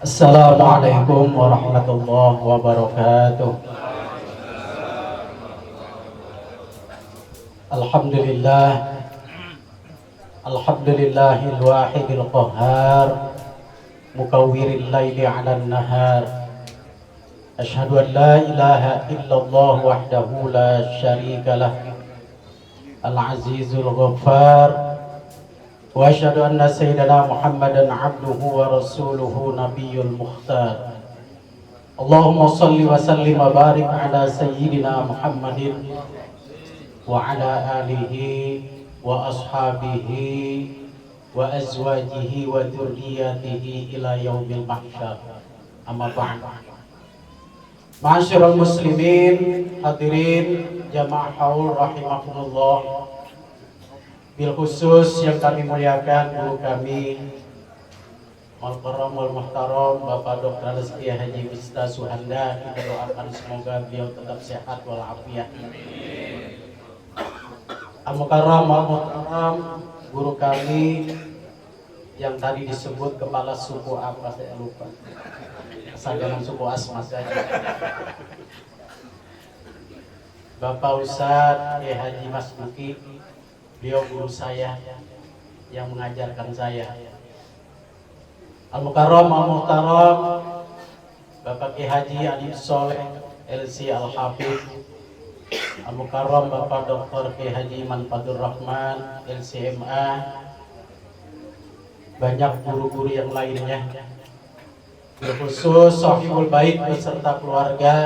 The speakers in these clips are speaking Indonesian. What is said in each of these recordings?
Assalamualaikum warahmatullahi wabarakatuh. Alhamdulillah, alhamdulillahil wahidil qahhar, mukawwiril laili 'alan nahar. Asyhadu an la ilaha illallah wahdahu la syarika lah, al-azizul ghaffar. Wa asyhadu anna sayyidana Muhammadan 'abduhu wa rasuluhu nabiyyul mukhtar. Allahumma shalli wa sallim wa barik ala sayyidina Muhammadin wa ala alihi wa ashabihi wa azwajihi wa dzurriyyatihi ila yaumil mahsyar. Amma ba'd. Ma'asyiral muslimin, hadirin jamaah haul rahimakumullah. Bil khusus yang kami muliakan guru kami Al-Karam wal Muhtaram Bapak Dr. Rizky Haji Mista Suhanda, kita doakan semoga beliau tetap sehat walafiat. Al-Mukarram wal Muhtaram guru kami yang tadi disebut kepala suku apa saya lupa, asal jangan suku Asmas saja. Bapak Ustadz Haji Mas Duki, beliau guru saya yang mengajarkan saya. Al-Mukarram Al-Muhtaram Bapak Ki Haji Adib Soleh LC Al-Habib, Al-Mukarram Bapak Dr. Ki Haji Manfadur Rahman LCMA, banyak guru-guru yang lainnya, khusus Sahibul Bait beserta keluarga,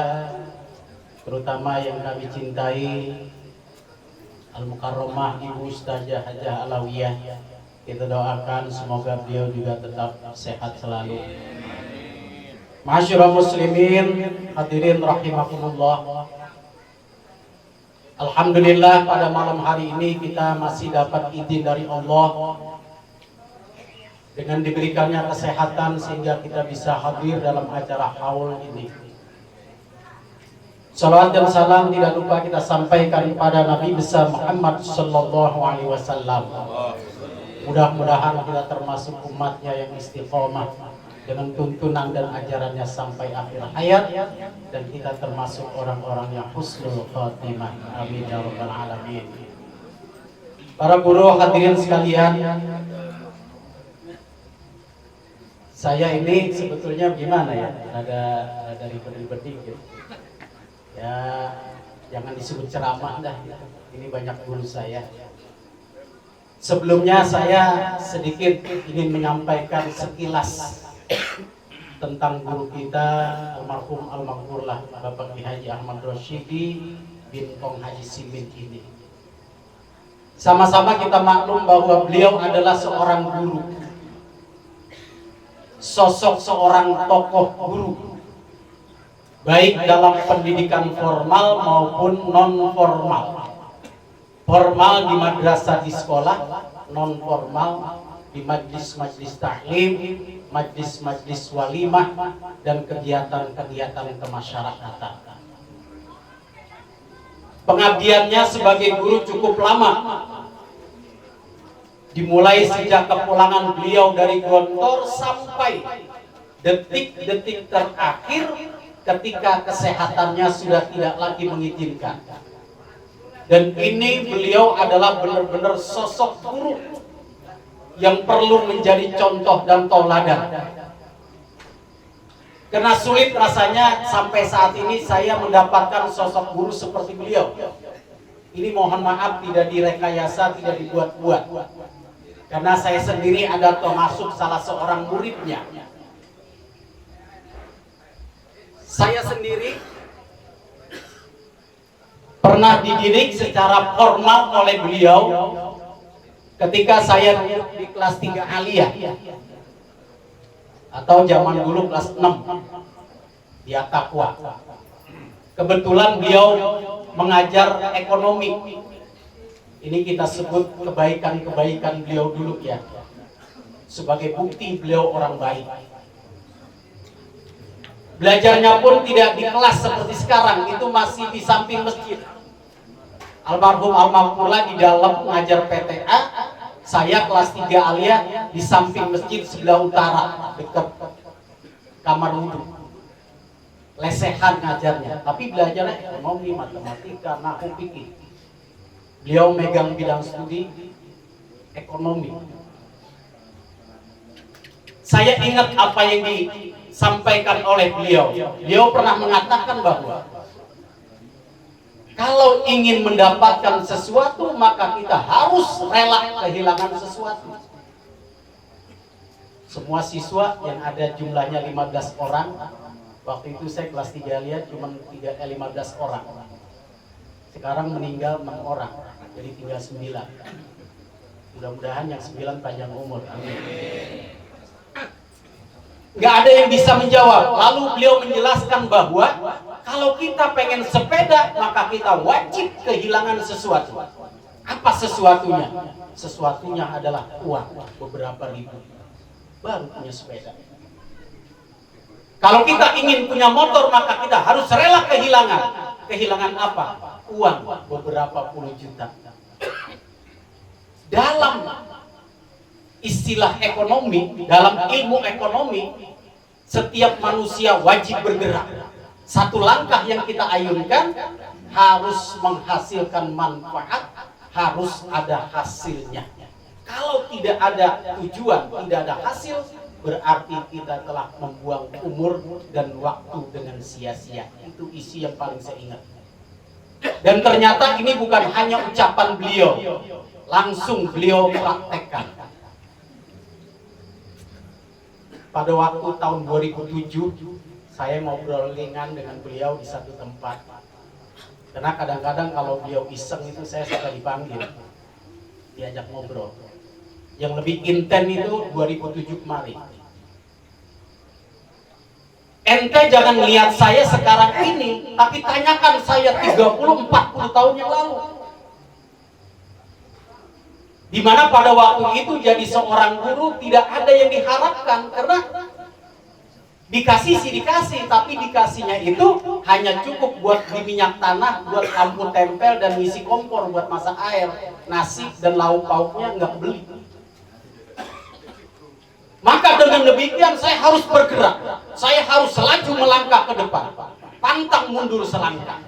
terutama yang kami cintai Al-Mukarramah Ibu Ustazah Hajah Alawiyah. Kita doakan semoga beliau juga tetap sehat selalu. Ma'asyiral muslimin, hadirin rahimakumullah. Alhamdulillah pada malam hari ini kita masih dapat izin dari Allah dengan diberikannya kesehatan sehingga kita bisa hadir dalam acara haul ini. Salawat dan salam tidak lupa kita sampaikan kepada Nabi besar Muhammad sallallahu alaihi wasallam. Mudah-mudahan kita termasuk umatnya yang istiqomah dengan tuntunan dan ajarannya sampai akhir hayat, dan kita termasuk orang-orang yang husnul khatimah. Amin ya rabbal alamin. Para guru hadirin sekalian, saya ini sebetulnya gimana ya? Ada ribet-ribet dikit. Ya, jangan disebut ceramah dah. Ini banyak guru saya. Sebelumnya saya sedikit ingin menyampaikan sekilas tentang guru kita almarhum almarhumlah Bapak Ki Haji Ahmad Rosyidi bin Kong Haji Simin ini. Sama-sama kita maklum bahwa beliau adalah seorang guru, sosok seorang tokoh guru, baik dalam pendidikan formal maupun non formal. Formal di madrasah di sekolah, non formal di majlis-majlis taklim, majlis-majlis walimah, dan kegiatan-kegiatan kemasyarakatan. Pengabdiannya sebagai guru cukup lama, dimulai sejak kepulangan beliau dari Gontor sampai detik-detik terakhir ketika kesehatannya sudah tidak lagi mengizinkan. Dan ini beliau adalah benar-benar sosok guru yang perlu menjadi contoh dan tauladan. Karena sulit rasanya sampai saat ini saya mendapatkan sosok guru seperti beliau. Ini mohon maaf tidak direkayasa, tidak dibuat-buat. Karena saya sendiri ada termasuk salah seorang muridnya. Saya sendiri pernah dididik secara formal oleh beliau ketika saya di kelas 3 aliyah atau zaman dulu kelas 6 di At-Taqwa. Kebetulan beliau mengajar ekonomi. Ini kita sebut kebaikan-kebaikan beliau dulu ya, sebagai bukti beliau orang baik. Belajarnya pun tidak di kelas seperti sekarang, itu masih di samping masjid. Almarhum almarhumlah di dalam mengajar PTA, saya kelas 3 aliyah di samping masjid sebelah utara dekat. kamar wudhu. Lesehan ngajarnya, tapi belajarnya ekonomi, matematika, nahwu, fikih. Beliau megang bidang studi ekonomi. Saya ingat apa yang disampaikan oleh beliau. Beliau pernah mengatakan bahwa kalau ingin mendapatkan sesuatu, maka kita harus rela kehilangan sesuatu. Semua siswa yang ada jumlahnya 15 orang, waktu itu saya kelas 3 lihat cuma 15 orang. Sekarang meninggal 6 orang, jadi tinggal 9. Mudah-mudahan yang 9 panjang umur. Amin. Nggak ada yang bisa menjawab. Lalu beliau menjelaskan bahwa kalau kita pengen sepeda, maka kita wajib kehilangan sesuatu. Apa sesuatunya? Sesuatunya adalah uang, beberapa ribu. Baru punya sepeda. Kalau kita ingin punya motor, maka kita harus rela kehilangan. Kehilangan apa? Uang, beberapa puluh juta. Dalam istilah ekonomi, dalam ilmu ekonomi, setiap manusia wajib bergerak. Satu langkah yang kita ayunkan harus menghasilkan manfaat, harus ada hasilnya. Kalau tidak ada tujuan, tidak ada hasil, berarti kita telah membuang umur dan waktu dengan sia-sia. Itu isi yang paling saya ingat. Dan ternyata ini bukan hanya ucapan beliau, langsung beliau praktekkan. Pada waktu tahun 2007, saya ngobrol ringan dengan beliau di satu tempat. Karena kadang-kadang kalau beliau iseng itu saya suka dipanggil, diajak ngobrol. Yang lebih intens itu 2007 kemarin. Ente jangan lihat saya sekarang ini, tapi tanyakan saya 30-40 tahun yang lalu. Dimana pada waktu itu jadi seorang guru tidak ada yang diharapkan, karena dikasih sih dikasih, tapi dikasihnya itu hanya cukup buat beli minyak tanah, buat lampu tempel dan ngisi kompor buat masak air. Nasi dan lauk pauknya nggak beli. Maka dengan demikian saya harus bergerak, saya harus selaju melangkah ke depan, pantang mundur selangkah.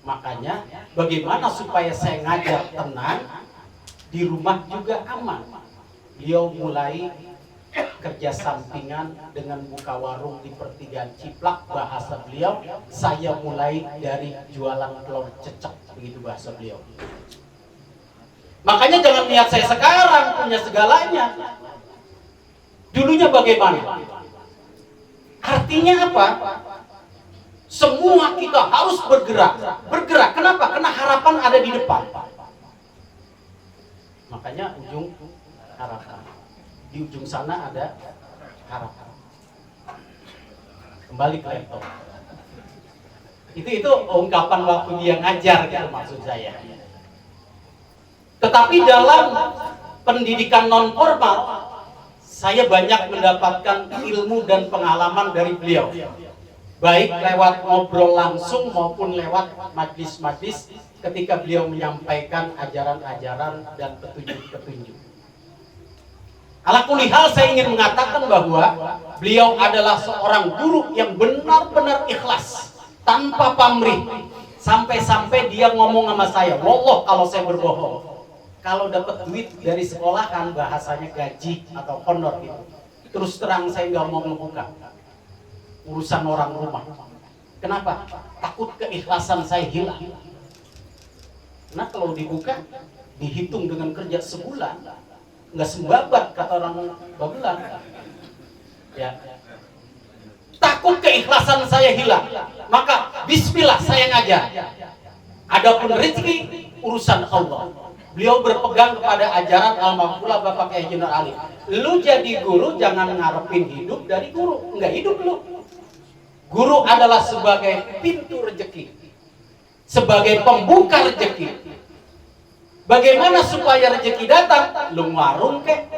Makanya bagaimana supaya saya ngajar tenang, di rumah juga aman. Beliau mulai kerja sampingan dengan buka warung di pertigaan Ciplak. Bahasa beliau, saya mulai dari jualan telur cecek, begitu bahasa beliau. Makanya jangan lihat saya sekarang punya segalanya. Dulunya bagaimana? Artinya apa? Semua kita harus bergerak. Bergerak, kenapa? Karena harapan ada di depan. Makanya ujung harapan. Di ujung sana ada harapan. Kembali ke laptop. Itu ungkapan waktu dia ngajar gitu maksud saya. Tetapi dalam pendidikan non formal, saya banyak mendapatkan ilmu dan pengalaman dari beliau. Baik lewat ngobrol langsung maupun lewat majlis-majlis ketika beliau menyampaikan ajaran-ajaran dan petunjuk-petunjuk. Ala kulli hal saya ingin mengatakan bahwa beliau adalah seorang guru yang benar-benar ikhlas, tanpa pamrih. Sampai-sampai dia ngomong sama saya, wallah kalau saya berbohong, kalau dapat duit dari sekolahan bahasanya gaji atau honor gitu, terus terang saya nggak mau membuka urusan orang rumah. Kenapa? Takut keikhlasan saya hilang. Nah kalau dibuka, dihitung dengan kerja sebulan, nggak sembabat kata orang Babelan. Ya. Takut keikhlasan saya hilang, maka bismillah saya ngajar. Adapun rezeki urusan Allah. Beliau berpegang kepada ajaran almarhumah Bapak Kiai Haji Nur Ali. Lu jadi guru jangan ngarepin hidup dari guru, enggak hidup lu. Guru adalah sebagai pintu rezeki, sebagai pembuka rezeki. Bagaimana supaya rezeki datang? Lu warung kek,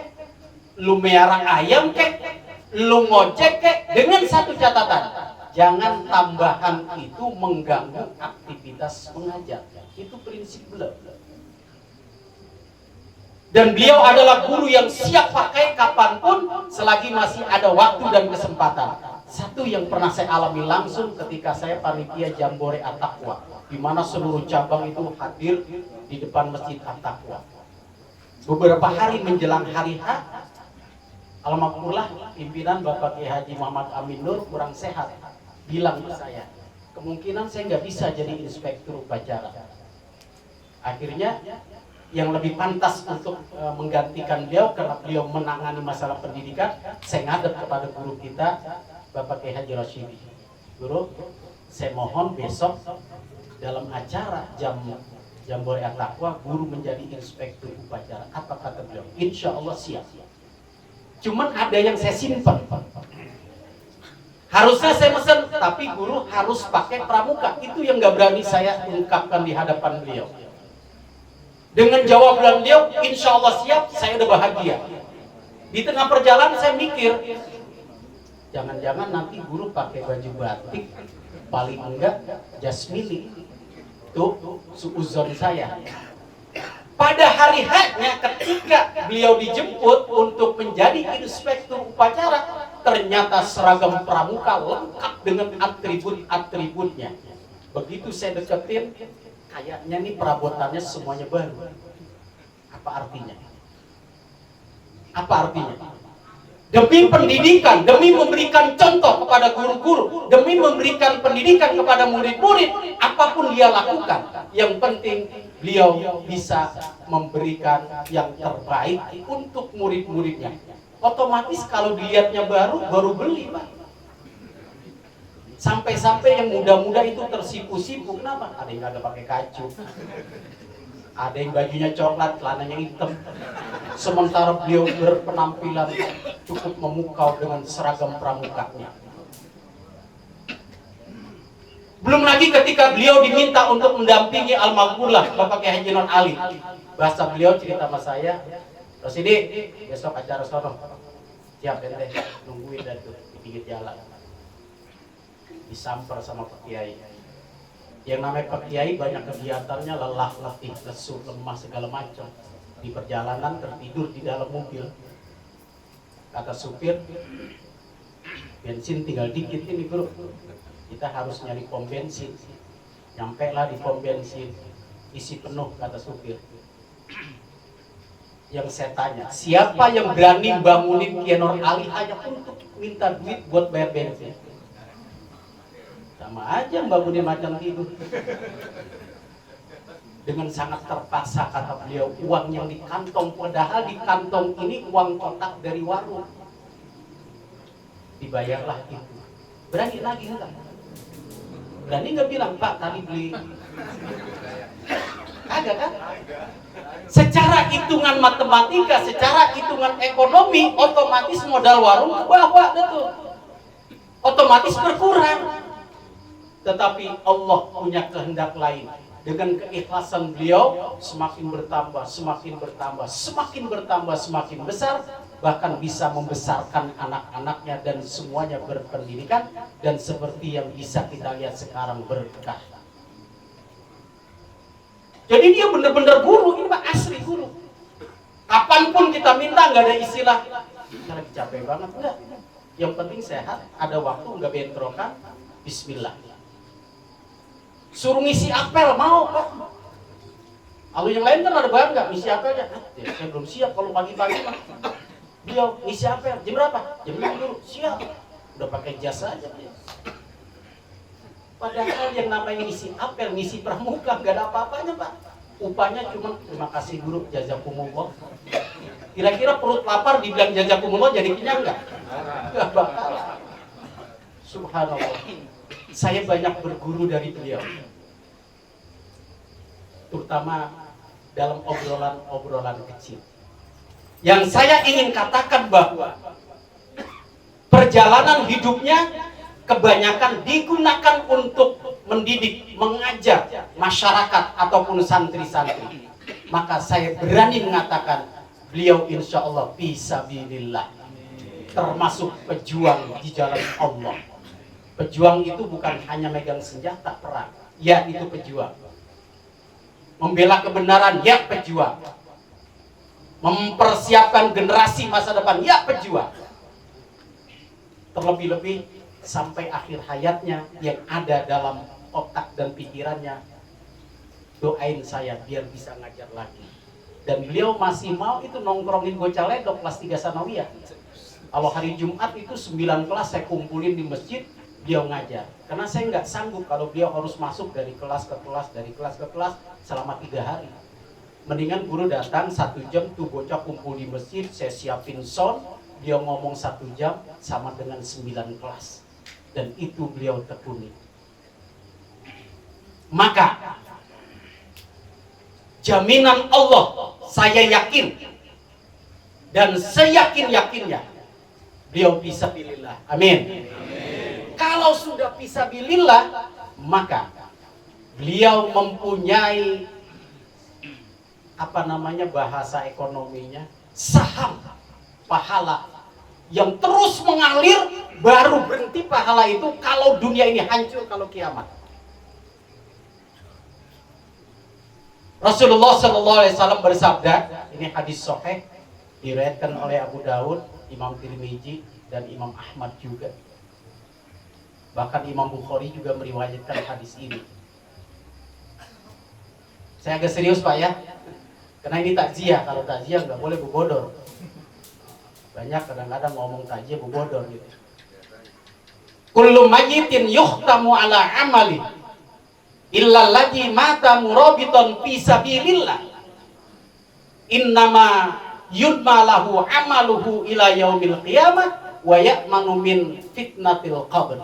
lu miara ayam kek, lu ngojek kek, dengan satu catatan, jangan tambahan itu mengganggu aktivitas mengajar. Itu prinsip beliau. Dan beliau adalah guru yang siap pakai kapanpun selagi masih ada waktu dan kesempatan. Satu yang pernah saya alami langsung ketika saya panitia Jambore At-Taqwa, di mana seluruh cabang itu hadir di depan Masjid At-Taqwa. Beberapa hari menjelang hari H, almarhumlah pimpinan Bapak Kiai Haji Muhammad Amin Nur kurang sehat, bilang ke saya, kemungkinan saya nggak bisa jadi inspektur upacara. Akhirnya yang lebih pantas untuk menggantikan beliau karena beliau menangani masalah pendidikan, saya ngadep kepada guru kita Bapak Kiai Haji Rasyidi. Guru, saya mohon besok dalam acara Jambore At-Taqwa guru menjadi inspektur upacara. Apa kata beliau? Insya Allah siap. Cuman ada yang saya simpan. Harusnya saya pesan, tapi guru harus pakai pramuka. Itu yang nggak berani saya ungkapkan di hadapan beliau. Dengan jawaban beliau, insya Allah siap, saya udah bahagia. Di tengah perjalanan saya mikir, jangan-jangan nanti guru pakai baju batik, paling enggak jas mili. Tuh, suuzon saya. Pada hari H-nya ketika beliau dijemput untuk menjadi inspektur upacara, ternyata seragam pramuka lengkap dengan atribut-atributnya. Begitu saya deketin, kayaknya nih perabotannya semuanya baru. Apa artinya? Apa artinya? Demi pendidikan, demi memberikan contoh kepada guru-guru, demi memberikan pendidikan kepada murid-murid, apapun dia lakukan, yang penting beliau bisa memberikan yang terbaik untuk murid-muridnya. Otomatis kalau dilihatnya baru beli, Pak. Sampai-sampai yang muda-muda itu tersipu-sipu. Kenapa? Ada yang kagak pakai kacu, ada yang bajunya coklat, celananya hitam. Sementara beliau berpenampilan cukup memukau dengan seragam pramukanya. Belum lagi ketika beliau diminta untuk mendampingi almarhumlah Bapak Kiai Haji Non Ali. Bahasa beliau cerita sama saya, Rosidi, besok acara sono. Siap ente, nungguin dah tuh di pinggir jalan. Disamper sama Pak Kiai. Yang namanya Pak Kiai banyak kegiatannya, lelah, letih, lesu, lemah, segala macam. Di perjalanan tertidur di dalam mobil. Kata supir, bensin tinggal dikit ini bro, kita harus nyari pom bensin. Nyampe lah di pom bensin, isi penuh kata supir. Yang saya tanya, siapa yang berani bangunin Kiai Nur Ali hanya untuk minta duit buat bayar bensin? Sama aja bangunin macam tidur. Dengan sangat terpaksa kata beliau, uang yang di kantong, padahal di kantong ini uang kotak dari warung. Dibayarlah itu. Berani lagi enggak? Berani nggak bilang, Pak tadi beli? Agak kan? Secara hitungan matematika, secara hitungan ekonomi, otomatis modal warung ke bawah betul. Otomatis berkurang. Tetapi Allah punya kehendak lain. Dengan keikhlasan beliau semakin bertambah, semakin bertambah, semakin bertambah, semakin besar, bahkan bisa membesarkan anak-anaknya dan semuanya berpendidikan, dan seperti yang bisa kita lihat sekarang berkah. Jadi dia benar-benar guru, ini mah asli guru. Kapanpun kita minta, nggak ada istilah kita lagi capek banget, enggak. Yang penting sehat, ada waktu, nggak bentrokan, bismillah. Suruh ngisi apel, mau Pak. Kalau yang lain kan ada bangga, ngisi apelnya. Ya, saya belum siap kalau pagi-pagi Pak. Dia ngisi apel, jam berapa? Jam 5 dulu, siap. Udah pakai jas aja. Padahal yang namanya ngisi apel, ngisi pramuka, gak ada apa-apanya Pak. Upahnya cuma terima kasih guru, jazakumullah. Kira-kira perut lapar dibilang jazakumullah jadi kenyang nggak? Gak bakal. Subhanallah. Saya banyak berguru dari beliau, terutama dalam obrolan-obrolan kecil. Yang saya ingin katakan bahwa perjalanan hidupnya kebanyakan digunakan untuk mendidik, mengajar masyarakat ataupun santri-santri. Maka saya berani mengatakan beliau insya Allah fisabilillah, termasuk pejuang di jalan Allah. Pejuang itu bukan hanya megang senjata perang, ya itu pejuang. Membela kebenaran, ya pejuang. Mempersiapkan generasi masa depan, ya pejuang. Terlebih-lebih sampai akhir hayatnya yang ada dalam otak dan pikirannya, doain saya biar bisa ngajar lagi. Dan beliau masih mau itu nongkrongin bocah ledok kelas 3 sanawiyah. Kalau hari Jumat itu 9 kelas saya kumpulin di masjid, beliau ngajar. Karena saya nggak sanggup kalau beliau harus masuk dari kelas ke kelas, dari kelas ke kelas selama 3 hari. Mendingan guru datang 1 jam tuh bocah kumpul di masjid, saya siapin sound, dia ngomong 1 jam sama dengan 9 kelas. Dan itu beliau tekuni. Maka jaminan Allah saya yakin dan seyakin-yakinnya beliau fisabilillah. Amin. Kalau sudah fisabilillah, maka beliau mempunyai bahasa ekonominya, saham pahala yang terus mengalir, baru berhenti pahala itu kalau dunia ini hancur, kalau kiamat. Rasulullah SAW bersabda, ini hadis sahih diriwayatkan oleh Abu Daud, Imam Tirmizi dan Imam Ahmad juga. Bahkan Imam Bukhari juga meriwayatkan hadis ini. Saya agak serius Pak ya, karena ini takziah. Kalau takziah nggak boleh bebodor. Banyak kadang-kadang ngomong takziah bebodor gitu. Kullu mayyitin yuhtamu ala amali illa alladhi mata murabitan fi sabilillah innama yudma lahu amaluhu ila yaumil qiyamah wa ya'manu min fitnatil qabr.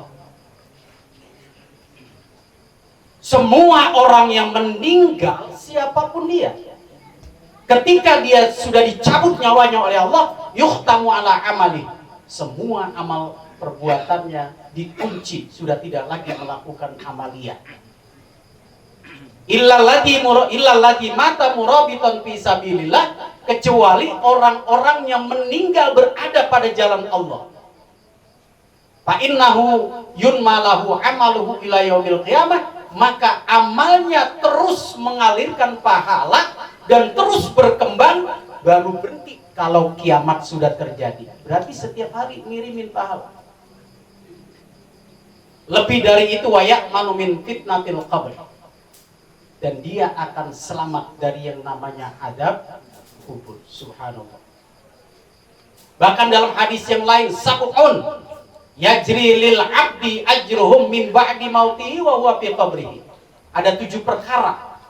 Semua orang yang meninggal, siapapun dia, ketika dia sudah dicabut nyawanya oleh Allah, yuhtamu ala amali, semua amal perbuatannya dikunci, sudah tidak lagi melakukan amaliyah. Illalladzi mata murabitan fi sabilillah, kecuali orang-orang yang meninggal berada pada jalan Allah. Fa innahu yunmalahu amaluhu ila yaumil qiyamah, maka amalnya terus mengalirkan pahala dan terus berkembang, baru berhenti kalau kiamat sudah terjadi. Berarti setiap hari ngirimin pahala. Lebih dari itu, wa ya'manu min fitnatil qabr, dan dia akan selamat dari yang namanya adab kubur. Subhanallah. Bahkan dalam hadis yang lain, sab'un yajri lil abdi ajruhum min ba'di mautihi wa huwa fi qabrihi. Ada 7 perkara.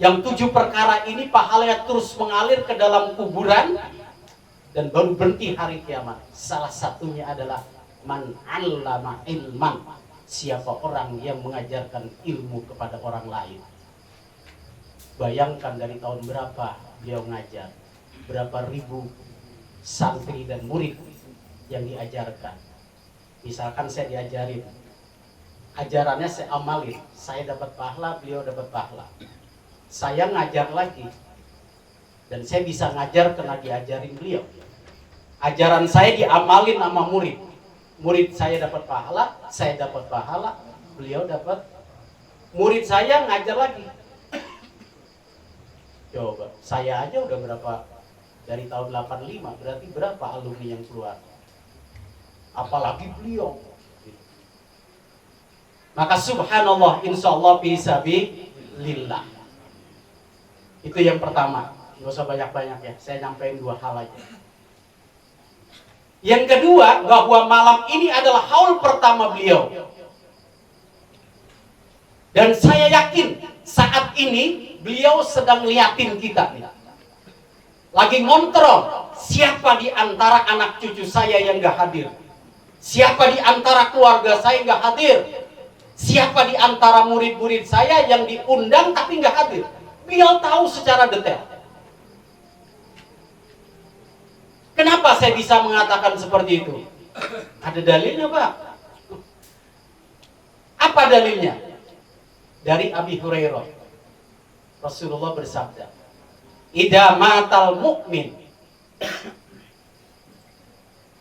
Yang 7 perkara ini pahalanya terus mengalir ke dalam kuburan dan baru berhenti hari kiamat. Salah satunya adalah man 'allama ilman, siapa orang yang mengajarkan ilmu kepada orang lain. Bayangkan dari tahun berapa beliau ngajar, berapa ribu santri dan murid yang diajarkan. Misalkan saya diajarin, ajarannya saya amalin, saya dapat pahala, beliau dapat pahala. Saya ngajar lagi, dan saya bisa ngajar karena diajarin beliau. Ajaran saya diamalin sama murid, murid saya dapat pahala, saya dapat pahala, beliau dapat. Murid saya ngajar lagi. Coba, saya aja udah berapa, dari tahun 85, berarti berapa alumni yang keluar? Apalagi beliau. Maka subhanallah, insyaallah fisabilillah. Itu yang pertama. Gak usah banyak-banyak ya, saya nyampein 2 hal aja. Yang kedua, bahwa malam ini adalah haul pertama beliau. Dan saya yakin saat ini beliau sedang liatin kita nih. Lagi ngontrol siapa di antara anak cucu saya yang gak hadir. Siapa di antara keluarga saya nggak hadir? Siapa di antara murid-murid saya yang diundang tapi nggak hadir? Beliau tahu secara detail. Kenapa saya bisa mengatakan seperti itu? Ada dalilnya Pak. Apa dalilnya? Dari Abi Hurairah. Rasulullah bersabda, "Idza matal mu'min,"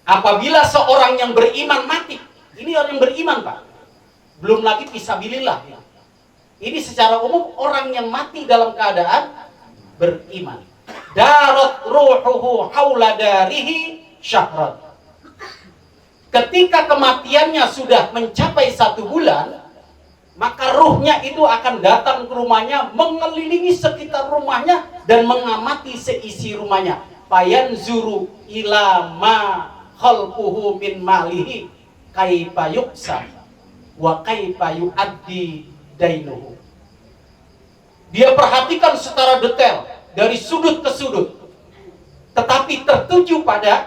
apabila seorang yang beriman mati, ini orang yang beriman Pak, belum lagi fisabilillah. Ini secara umum orang yang mati dalam keadaan beriman. Darat ruhuhu haula darihi syahran. Ketika kematiannya sudah mencapai 1 bulan, maka ruhnya itu akan datang ke rumahnya, mengelilingi sekitar rumahnya dan mengamati seisi rumahnya. Fayanzuru ila ma khalquhu min malihi kaifa yuqsam wa kaifa yuaddi dainuhu. Dia perhatikan secara detail dari sudut ke sudut, tetapi tertuju pada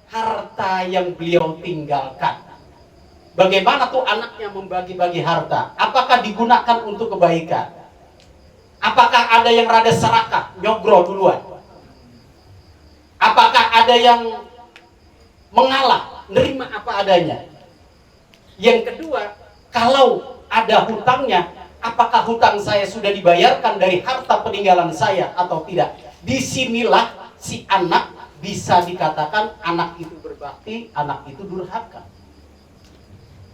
harta yang beliau tinggalkan. Bagaimana tuh anaknya membagi-bagi harta? Apakah digunakan untuk kebaikan? Apakah ada yang rada serakah, nyogro duluan? Apakah ada yang mengalah, nerima apa adanya? Yang kedua, kalau ada hutangnya, apakah hutang saya sudah dibayarkan dari harta peninggalan saya atau tidak? Disinilah si anak bisa dikatakan anak itu berbakti, anak itu durhaka.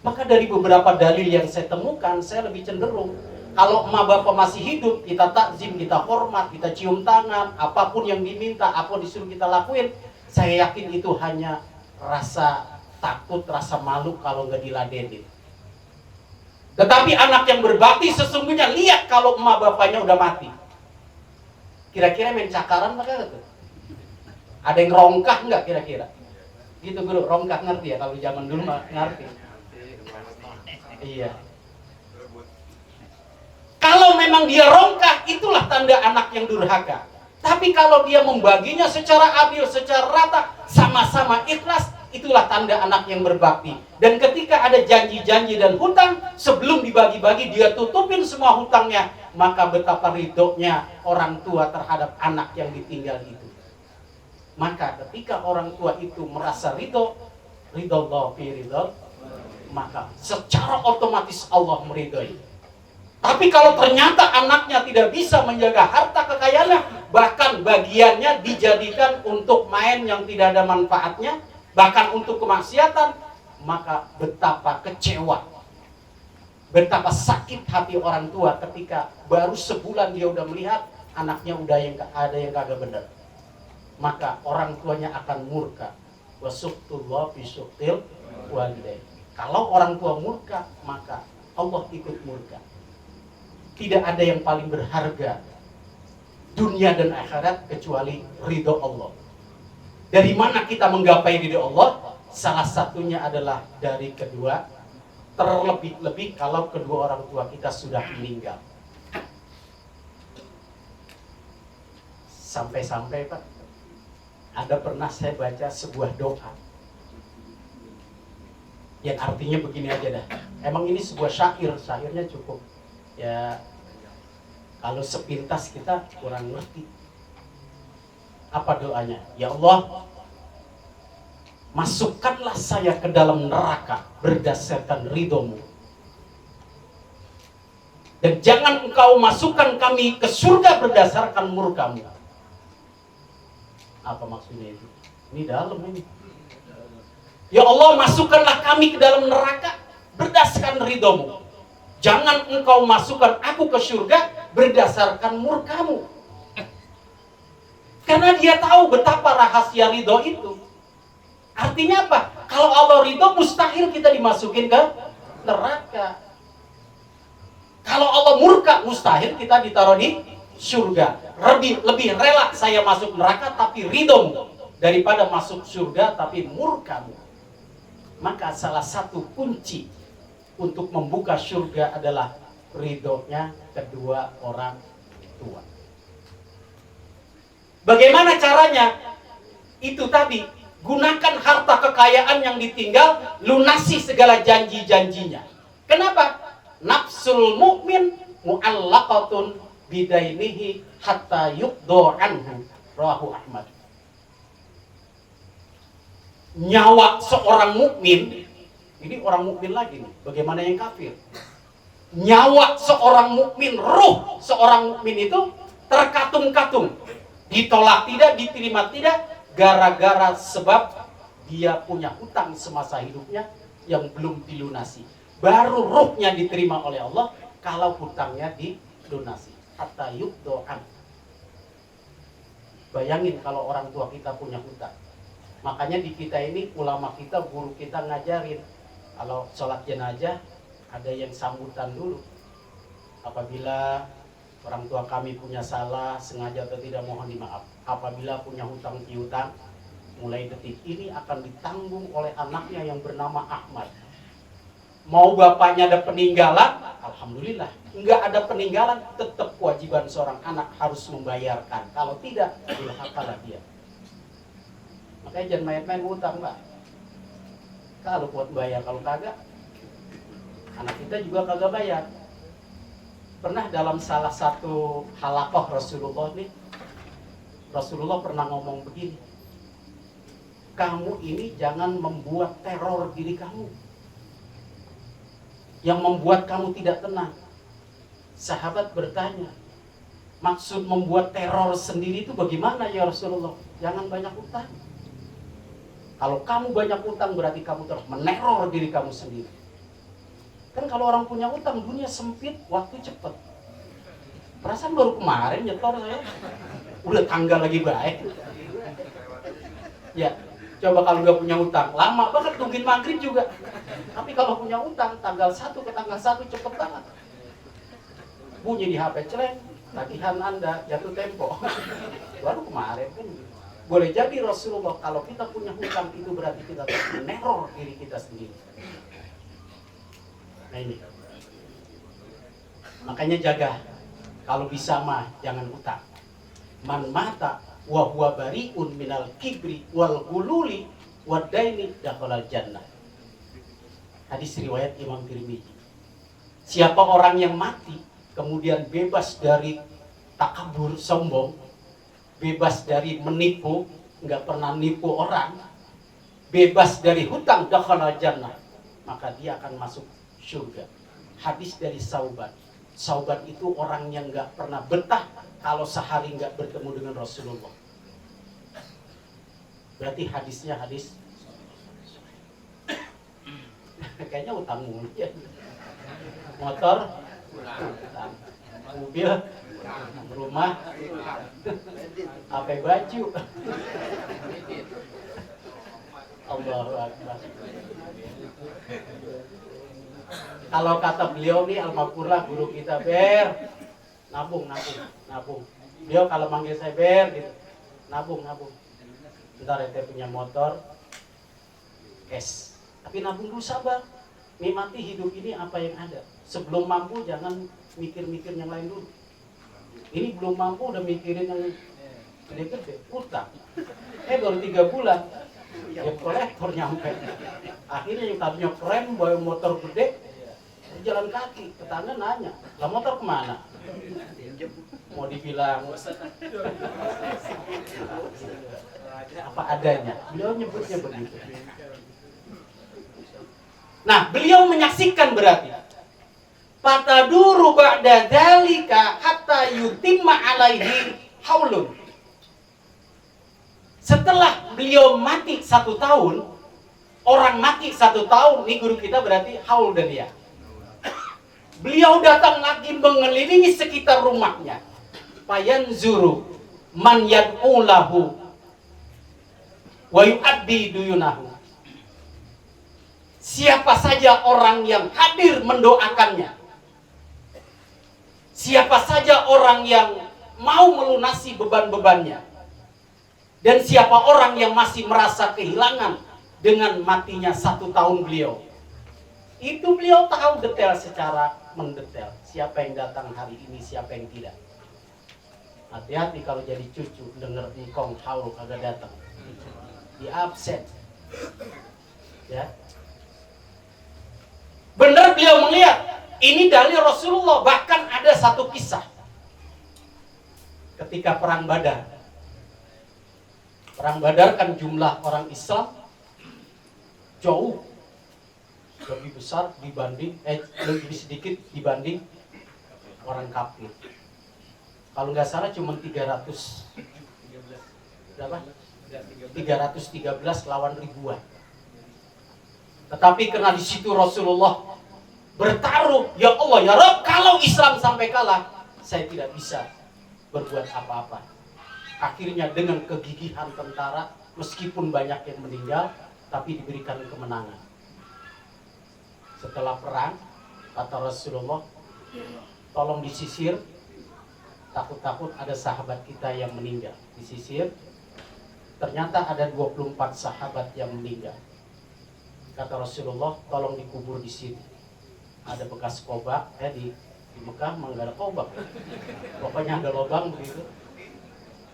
Maka dari beberapa dalil yang saya temukan, saya lebih cenderung kalau emak bapak masih hidup, kita takzim, kita hormat, kita cium tangan, apapun yang diminta, apa disuruh kita lakuin, saya yakin itu hanya rasa takut, rasa malu kalau nggak diladenin. Tetapi anak yang berbakti sesungguhnya lihat kalau emak bapaknya udah mati. Kira-kira main cakaran maka tuh? Ada yang rongkah nggak kira-kira? Gitu guru, rongkah ngerti ya? Kalau zaman dulu mah ngerti. Iya. Kalau memang dia rongkah, itulah tanda anak yang durhaka. Tapi kalau dia membaginya secara adil, secara rata, sama-sama ikhlas, itulah tanda anak yang berbakti. Dan ketika ada janji-janji dan hutang, sebelum dibagi-bagi dia tutupin semua hutangnya, maka betapa ridhonya orang tua terhadap anak yang ditinggal itu. Maka ketika orang tua itu merasa ridho Allah fi ridho, maka secara otomatis Allah meridhoi. Tapi kalau ternyata anaknya tidak bisa menjaga harta kekayaannya, bahkan bagiannya dijadikan untuk main yang tidak ada manfaatnya, bahkan untuk kemaksiatan, maka betapa kecewa, betapa sakit hati orang tua ketika baru sebulan dia udah melihat anaknya udah ada yang kagak benar. Maka orang tuanya akan murka. Wasuqtullah fi suqtil walidain. Kalau orang tua murka, maka Allah ikut murka. Tidak ada yang paling berharga dunia dan akhirat kecuali ridho Allah. Dari mana kita menggapai ridho Allah? Salah satunya adalah dari kedua, terlebih-lebih kalau kedua orang tua kita sudah meninggal. Sampai-sampai Pak, ada pernah saya baca sebuah doa yang artinya begini aja dah. Emang ini sebuah syairnya cukup ya, kalau sepintas kita kurang ngerti. Apa doanya? Ya Allah, masukkanlah saya ke dalam neraka berdasarkan ridhomu, dan jangan engkau masukkan kami ke surga berdasarkan murkamu. Apa maksudnya itu? Ini dalam ini. Ya Allah, masukkanlah kami ke dalam neraka berdasarkan ridhomu. Jangan engkau masukkan aku ke surga berdasarkan murkamu. Karena dia tahu betapa rahasia ridho itu. Artinya apa? Kalau Allah ridho, mustahil kita dimasukin ke neraka. Kalau Allah murka, mustahil kita ditaruh di surga. Lebih rela saya masuk neraka tapi ridhomu daripada masuk surga tapi murkamu. Maka salah satu kunci untuk membuka surga adalah ridhonya kedua orang tua. Bagaimana caranya? Itu tadi, gunakan harta kekayaan yang ditinggal, lunasi segala janji-janjinya. Kenapa? Nafsul mu'min mu'allaqatun bidainihi hatta yuqdo anhu, rawahu Ahmad. Nyawa seorang mukmin, ini orang mukmin lagi nih, bagaimana yang kafir? Nyawa seorang mukmin, ruh seorang mukmin itu terkatung-katung, ditolak tidak, diterima tidak, gara-gara sebab dia punya hutang semasa hidupnya yang belum dilunasi. Baru ruhnya diterima oleh Allah kalau hutangnya dilunasi. Hatta yuqdo an. Bayangin kalau orang tua kita punya hutang. Makanya di kita ini ulama kita, guru kita ngajarin kalau sholat jenazah ada yang sambutan dulu. Apabila orang tua kami punya salah, sengaja atau tidak, mohon dimaaf. Apabila punya hutang piutang, mulai detik ini akan ditanggung oleh anaknya yang bernama Ahmad. Mau bapaknya ada peninggalan, alhamdulillah. Enggak ada peninggalan, tetap kewajiban seorang anak harus membayarkan. Kalau tidak, durhakalah dia. Makanya jangan main-main utang, Pak. Kalau buat bayar, kalau kagak, anak kita juga kagak bayar. Pernah dalam salah satu halaqah Rasulullah nih, Rasulullah pernah ngomong begini, kamu ini jangan membuat teror diri kamu yang membuat kamu tidak tenang. Sahabat bertanya, maksud membuat teror sendiri itu bagaimana ya Rasulullah? Jangan banyak utang. Kalau kamu banyak utang berarti kamu terus meneror diri kamu sendiri. Kan kalau orang punya utang, dunia sempit, waktu cepet. Perasaan baru kemarin nyetor saya, udah tanggal lagi baik. Ya, coba kalau nggak punya utang, lama banget tungguin maghrib juga. Tapi kalau punya utang, tanggal 1 ke tanggal 1 cepet banget. Bunyi di HP, celeng, tagihan Anda jatuh tempo. Baru kemarin kan. Boleh jadi Rasulullah, kalau kita punya hutang itu berarti kita meneror diri kita sendiri. Nah ini, makanya jaga. Kalau bisa mah jangan utang. Man mata wa huwa bari'un minal kibri wal gululi wadaini dakhalal jannah. Hadis riwayat Imam Tirmidzi. Siapa orang yang mati kemudian bebas dari takabur, sombong, bebas dari menipu, nggak pernah nipu orang, bebas dari hutang, dakhalal jannah, maka dia akan masuk surga. Hadis dari Sauban. Sauban itu orang yang nggak pernah betah kalau sehari nggak bertemu dengan Rasulullah. Berarti hadisnya hadis kayaknya utang mulu ya. Motor, utang. Mobil, rumah, HP baju. Allahu Akbar. Kalau kata beliau nih almarhumah guru kita, Ber, nabung. Beliau kalau manggil saya Ber gitu, nabung. Bentar ente punya motor, cash. Tapi nabung dulu, sabar. Nikmati hidup ini apa yang ada. Sebelum mampu jangan mikir-mikir yang lain dulu. Ini belum mampu udah mikirin yang gede-gede, utang. Baru 3 bulan, ya kolektor nyampe. Akhirnya yang tadinya keren, bawa motor gede, jalan kaki, tetangga nanya, lah motor kemana? Mau dibilang apa adanya, beliau nyebutnya begitu. Nah, beliau menyaksikan berarti fataduru ba'da dzalika hatta yutimma alaihi haulun. Setelah beliau mati 1 tahun, orang mati 1 tahun, ini guru kita berarti haul dan dia. Beliau datang lagi mengelilingi sekitar rumahnya. Fayanzuru man yad'u lahu wa yu'addi duyunahu. Siapa saja orang yang hadir mendoakannya, siapa saja orang yang mau melunasi beban-bebannya, dan siapa orang yang masih merasa kehilangan dengan matinya 1 tahun beliau, itu beliau tahu detail, secara mendetail siapa yang datang hari ini, siapa yang tidak. Hati-hati kalau jadi cucu denger engkong haul kagak datang, di absen ya. Benar beliau melihat ini dari Rasulullah. Bahkan ada satu kisah ketika perang Badar. Perang Badar kan jumlah orang Islam jauh lebih besar dibanding lebih sedikit dibanding orang kafir. Kalau nggak salah cuma 300 berapa? 313 lawan ribuan. Tetapi karena di situ Rasulullah bertaruh, ya Allah, ya Rabb, kalau Islam sampai kalah, saya tidak bisa berbuat apa-apa. Akhirnya dengan kegigihan tentara, Meskipun banyak yang meninggal, tapi diberikan kemenangan. Setelah perang, kata Rasulullah, tolong disisir, takut-takut ada sahabat kita yang meninggal. Disisir, ternyata ada 24 sahabat yang meninggal. Kata Rasulullah, tolong dikubur di sini. Ada bekas kobak, di Mekah memang gak ada kobak. Pokoknya ada lubang begitu.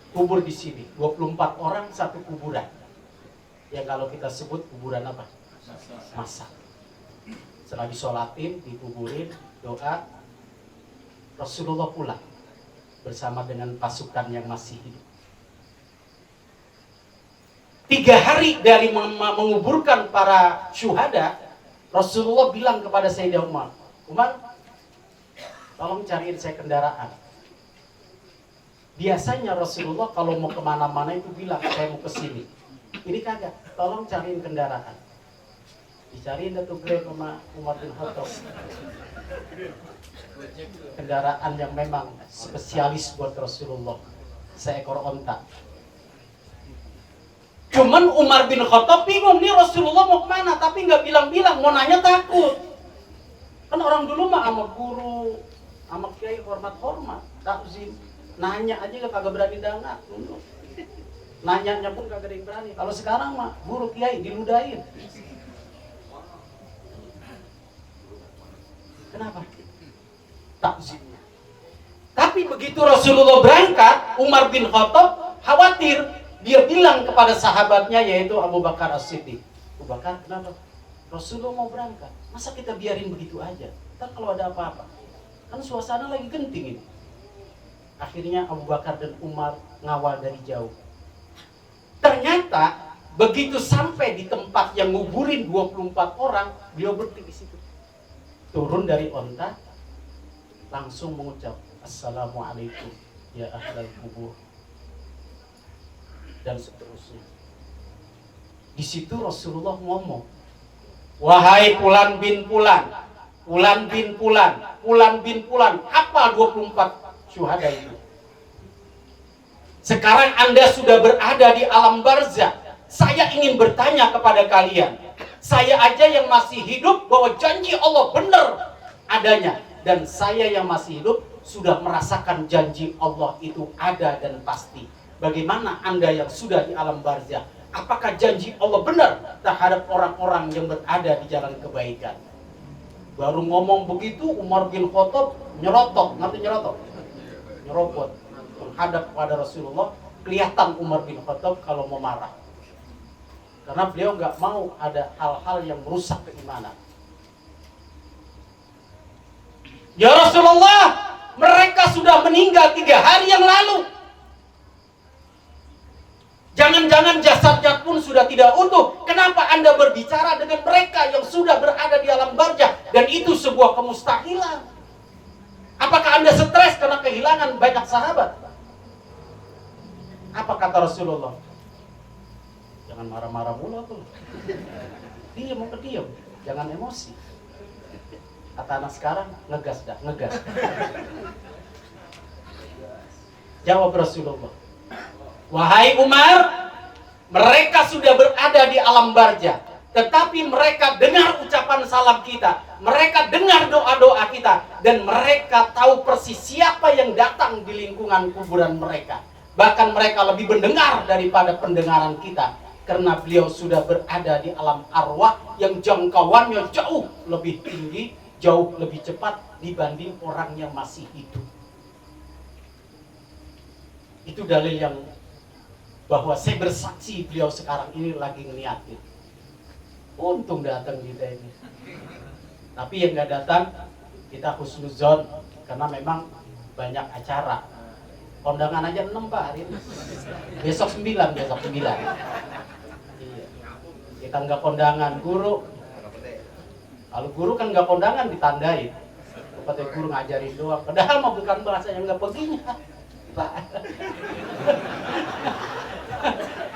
Kubur di sini, 24 orang satu kuburan. Yang kalau kita sebut kuburan apa? Masal. Setelah disolatin, dikuburin, doa, Rasulullah pulang bersama dengan pasukan yang masih hidup. 3 hari dari menguburkan para syuhada, Rasulullah bilang kepada Sayyidina Umar, Umar, tolong cariin saya kendaraan. Biasanya Rasulullah kalau mau kemana-mana itu bilang, saya mau ke sini. Ini kagak, tolong cariin kendaraan. Dicariin Datuk Grab sama Umar bin Khattab. Kendaraan yang memang spesialis buat Rasulullah, seekor onta. Cuman Umar bin Khattab bingung nih Rasulullah mau kemana, tapi nggak bilang-bilang, mau nanya takut. Kan orang dulu mah sama guru, sama kiai hormat-hormat, takzim. Nanya aja kagak berani dangak. Nanyanya pun kagak ada yang berani. Kalau sekarang mah guru kiai diludahin. Kenapa? Takzimnya. Tapi begitu Rasulullah berangkat, Umar bin Khattab khawatir. Dia bilang kepada sahabatnya yaitu Abu Bakar As-Siddiq, Abu Bakar, kenapa? Rasulullah mau berangkat, masa kita biarin begitu aja? Ntar kalau ada apa-apa, kan suasana lagi genting ini. Akhirnya Abu Bakar dan Umar ngawal dari jauh. Ternyata begitu sampai di tempat yang nguburin 24 orang, beliau berhenti di situ. Turun dari onta, langsung mengucap Assalamualaikum ya ahlal kubur, dan seterusnya. Di situ Rasulullah ngomong, wahai Fulan bin Fulan, Fulan bin Fulan, Fulan bin Fulan, hafal 24 syuhada itu. Sekarang Anda sudah berada di alam barzah. Saya ingin bertanya kepada kalian, saya aja yang masih hidup bahwa janji Allah benar adanya, dan saya yang masih hidup sudah merasakan janji Allah itu ada dan pasti. Bagaimana Anda yang sudah di alam barzah? Apakah janji Allah benar terhadap orang-orang yang berada di jalan kebaikan? Baru ngomong begitu, Umar bin Khattab nyerotok, ngerti nyerotok? Nyerobot menghadap pada Rasulullah. Kelihatan Umar bin Khattab kalau mau marah, karena beliau nggak mau ada hal-hal yang merusak keimanan. Ya Rasulullah, mereka sudah meninggal 3 hari yang lalu. Jangan-jangan jasadnya pun sudah tidak utuh. Kenapa Anda berbicara dengan mereka yang sudah berada di alam barzah? Dan itu sebuah kemustahilan. Apakah Anda stres karena kehilangan banyak sahabat? Apa kata Rasulullah? Jangan marah-marah mulu tuh. Diam, mau diam. Jangan emosi. Kata anak sekarang, ngegas dah, ngegas. Jawab Rasulullah, wahai Umar, mereka sudah berada di alam barzah, tetapi mereka dengar ucapan salam kita, mereka dengar doa-doa kita, dan mereka tahu persis siapa yang datang di lingkungan kuburan mereka. Bahkan mereka lebih mendengar daripada pendengaran kita, karena beliau sudah berada di alam arwah yang jangkauannya jauh lebih tinggi, jauh lebih cepat dibanding orang yang masih hidup. Itu dalil yang bahwa saya bersaksi beliau sekarang ini lagi ngeliatin. Untung datang kita ini. Tapi yang nggak datang, kita husnuzon karena memang banyak acara. Kondangan aja 6 Pak hari ini. Besok 9. Iya. Kita nggak kondangan guru. Kalau guru kan nggak kondangan ditandain. Kata guru ngajarin doang. Padahal mah bukan bahasa yang nggak peginya, Pak.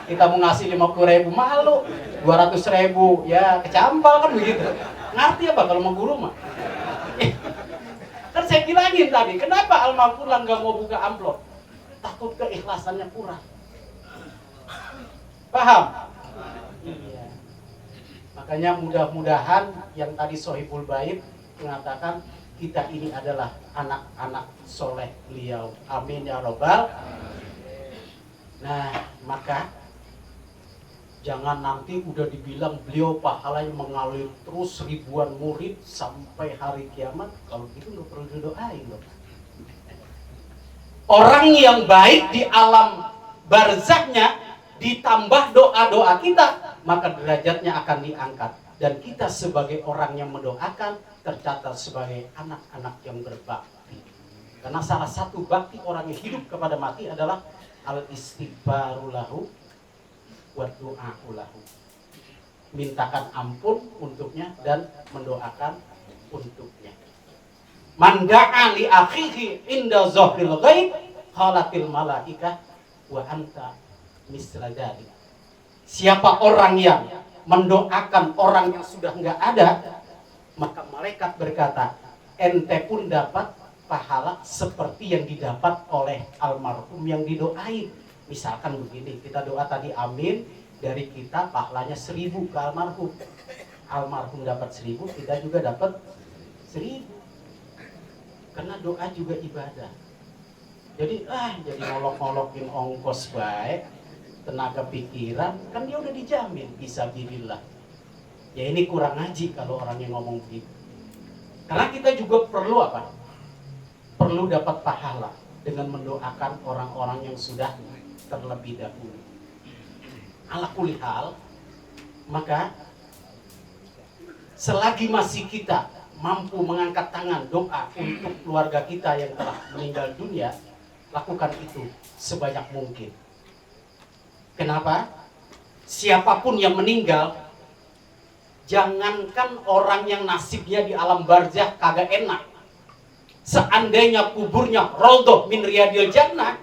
Kita mau ngasih 50.000 malu, 200.000 ya kecampal kan begitu. Ngerti apa kalau mau guru mah? Kan saya bilangin tadi, kenapa almarhum nggak mau buka amplop? Takut keikhlasannya kurang. Paham? Iya. Makanya mudah-mudahan yang tadi Sohibul Bait mengatakan kita ini adalah anak-anak soleh beliau. Amin ya robbal. Nah, maka jangan nanti udah dibilang beliau pahalanya mengalir terus ribuan murid sampai hari kiamat. Kalau gitu nggak perlu didoain loh. Orang yang baik di alam barzaknya ditambah doa-doa kita, maka derajatnya akan diangkat. Dan kita sebagai orang yang mendoakan tercatat sebagai anak-anak yang berbakti. Karena salah satu bakti orang yang hidup kepada mati adalah al-istighfaru lahu wa du'a'u lahu. Mintakan ampun untuknya dan mendoakan untuknya. Man da'a li akhihi inda zahril ghaib qalatil malaikah wa anta misla dzalik. Siapa orang yang mendoakan orang yang sudah enggak ada, maka malaikat berkata, ente pun dapat pahala seperti yang didapat oleh almarhum yang didoain. Misalkan begini, kita doa tadi amin, dari kita pahalanya 1000 ke almarhum. Almarhum dapat 1000, kita juga dapat 1000. Karena doa juga ibadah. Jadi jadi ngolok-ngolokin ongkos baik, tenaga pikiran, kan dia udah dijamin fisabilillah. Ya ini kurang ngaji kalau orang yang ngomong begitu. Karena kita juga perlu apa? Perlu dapat pahala dengan mendoakan orang-orang yang sudah terlebih dahulu. Ala kulli hal, maka selagi masih kita mampu mengangkat tangan doa untuk keluarga kita yang telah meninggal dunia, lakukan itu sebanyak mungkin. Kenapa? Siapapun yang meninggal, jangankan orang yang nasibnya di alam barzakh kagak enak, seandainya kuburnya raudhah min riyadil jannah,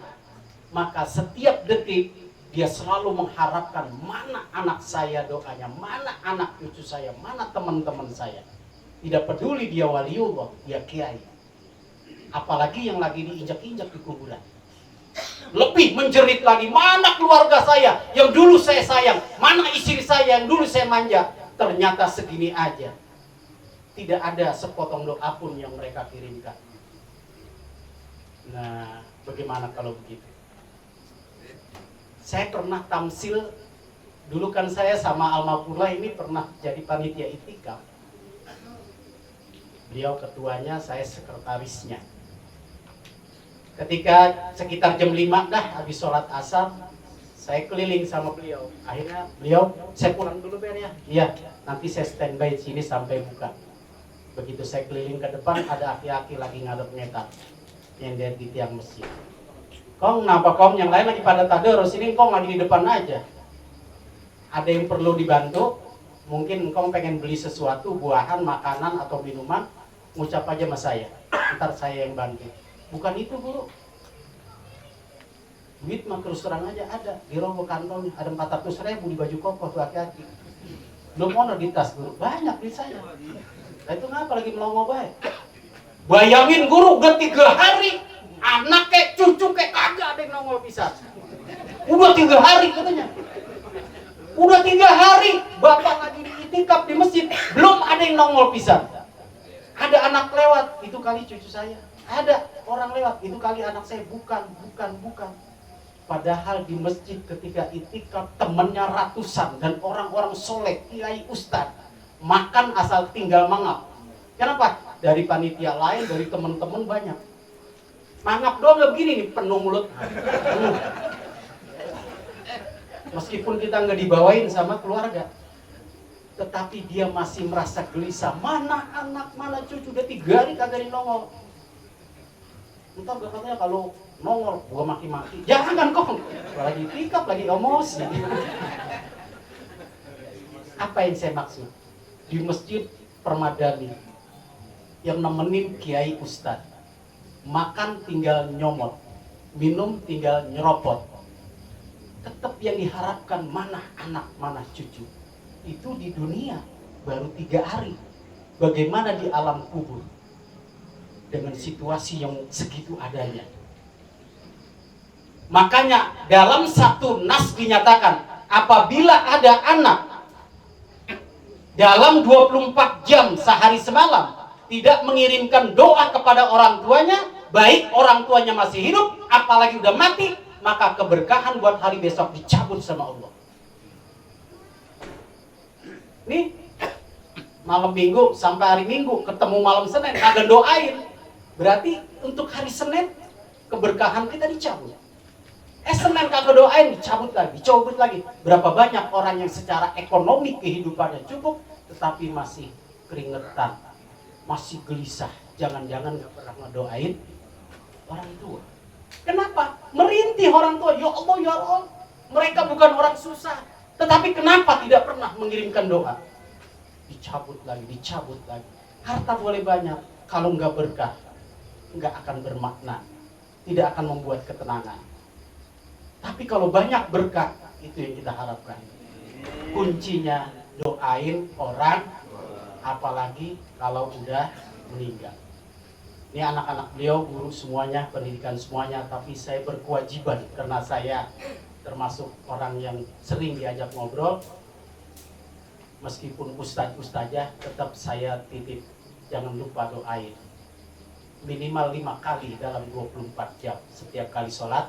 maka setiap detik dia selalu mengharapkan mana anak saya doanya, mana anak cucu saya, mana teman-teman saya. Tidak peduli dia waliullah, dia kiai, apalagi yang lagi diinjak-injak di kuburan. Lebih menjerit lagi, mana keluarga saya yang dulu saya sayang, mana istri saya yang dulu saya manja, ternyata segini aja. Tidak ada sepotong doa pun yang mereka kirimkan. Nah, bagaimana kalau begitu? Saya pernah tamsil, dulu kan saya sama Almarhumah ini pernah jadi panitia itikaf. Beliau ketuanya, saya sekretarisnya. Ketika sekitar jam 5 dah habis sholat asar, saya keliling sama beliau. Akhirnya beliau, saya pulang dulu Ber ya. Iya, nanti saya standby di sini sampai buka. Begitu saya keliling ke depan, ada aki-aki lagi ngadep ngetak yang dia di tiang masjid. Kong, kenapa kong? Yang lain lagi pada tadarus, ini kong lagi di depan aja. Ada yang perlu dibantu? Mungkin kong pengen beli sesuatu, buahan, makanan atau minuman, ngucap aja sama saya. Ntar saya yang bantu. Bukan itu guru. Duit mah terus terang aja ada di rokok kantongnya, ada 400.000 di baju koko tuh aki-aki. Belum mau di tas guru, banyak di saya. Nah itu ngapa lagi melongo baik? Bayangin guru udah 3 hari, anak kek cucu kek kagak ada yang nongol pisan. Udah 3 hari katanya. Udah 3 hari bapak lagi di itikaf di masjid, belum ada yang nongol pisan. Ada anak lewat, itu kali cucu saya. Ada orang lewat, itu kali anak saya. Bukan. Padahal di masjid ketika itikaf temennya ratusan dan orang-orang soleh, kiai ustad, makan asal tinggal mangap. Kenapa? Dari panitia lain, dari teman-teman banyak. Mangap doang nggak begini nih, penuh mulut. Meskipun kita nggak dibawain sama keluarga, tetapi dia masih merasa gelisah. Mana anak, mana cucu, udah 3 hari kagak nongol. Entar katanya kalau nongol gua maki-maki. Jangan kok, lagi pikap, lagi emosi. Apa yang saya maksud? Di masjid Permadani yang nemenin kiai ustad, makan tinggal nyomot, minum tinggal nyeropot. Tetap yang diharapkan mana anak, mana cucu. Itu di dunia baru 3 hari. Bagaimana di alam kubur dengan situasi yang segitu adanya. Makanya dalam satu nas dinyatakan apabila ada anak dalam 24 jam sehari semalam tidak mengirimkan doa kepada orang tuanya, baik orang tuanya masih hidup apalagi udah mati, maka keberkahan buat hari besok dicabut sama Allah. Nih malam minggu sampai hari minggu ketemu malam Senin kagak doain, berarti untuk hari Senin keberkahan kita dicabut. Senin kagak doain, dicabut lagi. Berapa banyak orang yang secara ekonomi kehidupannya cukup tetapi masih keringetan, masih gelisah, jangan-jangan gak pernah ngedoain orang tua. Kenapa? Merintih orang tua, ya Allah ya Allah, mereka bukan orang susah, tetapi kenapa tidak pernah mengirimkan doa? Dicabut lagi. Harta boleh banyak, kalau nggak berkah, nggak akan bermakna, tidak akan membuat ketenangan. Tapi kalau banyak berkah, itu yang kita harapkan. Kuncinya doain orang, apalagi kalau udah meninggal. Ini anak-anak beliau, guru semuanya, pendidikan semuanya, tapi saya berkewajiban karena saya termasuk orang yang sering diajak ngobrol. Meskipun ustazah, tetap saya titip, jangan lupa doain. Minimal 5 kali dalam 24 jam. Setiap kali sholat,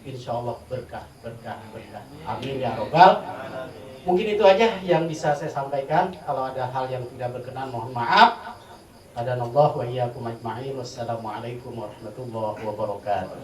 insya Allah berkah. Amin ya robbal. Mungkin itu aja yang bisa saya sampaikan. Kalau ada hal yang tidak berkenan, mohon maaf. Hadanallahu wa iyyakum ajma'in. Wassalamualaikum warahmatullahi wabarakatuh.